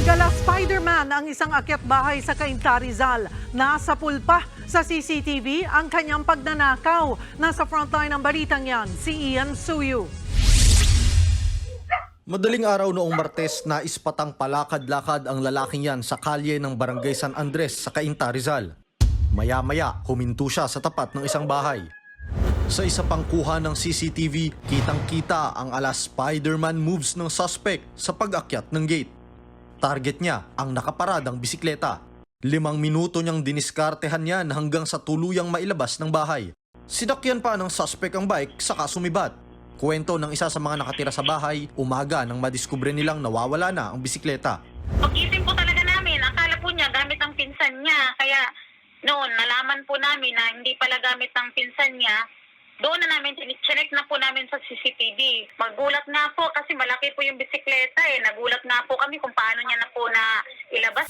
Nagala Spider-Man ang isang akyat bahay sa Cainta, Rizal. Nasa pulpa sa CCTV ang kanyang pagnanakaw. Nasa frontline ng balitang yan, si Ian Suyu. Madaling araw noong Martes na ispatang palakad-lakad ang lalaking yan sa kalye ng Barangay San Andres sa Cainta, Rizal. Maya-maya, huminto siya sa tapat ng isang bahay. Sa isa pang kuha ng CCTV, kitang-kita ang ala Spider-Man moves ng suspect sa pag-akyat ng gate. Target niya ang nakaparadang bisikleta. 5 minuto niyang diniskartehan yan hanggang sa tuluyang mailabas ng bahay. Sinakyan pa ng suspect ang bike saka sumibat. Kwento ng isa sa mga nakatira sa bahay, umaga nang madiskubre nilang nawawala na ang bisikleta. Pag-isip po talaga namin, akala po niya gamit ang pinsan niya. Kaya noon, nalaman po namin na hindi pala gamit ang pinsan niya. Doon na namin, chinek na po namin sa CCTV. Magulat nga po kasi malaki po yung bisikleta eh. Nagulat nga po kami kung paano niya na po na ilabas.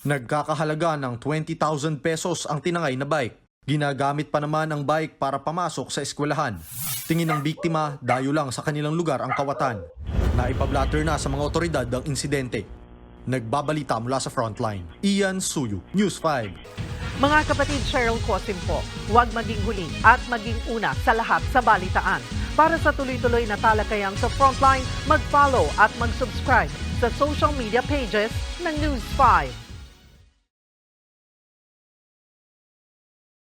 Nagkakahalaga ng 20,000 pesos ang tinangay na bike. Ginagamit pa naman ang bike para pamasok sa eskwelahan. Tingin ng biktima, dayo lang sa kanilang lugar ang kawatan. Naipablatter na sa mga otoridad ang insidente. Nagbabalita mula sa frontline. Ian Suyu, News 5. Mga kapatid, Cheryl Cosim po, huwag maging huli at maging una sa lahat sa balitaan. Para sa tuloy-tuloy na talakayan sa frontline, mag-follow at mag-subscribe sa social media pages ng News 5.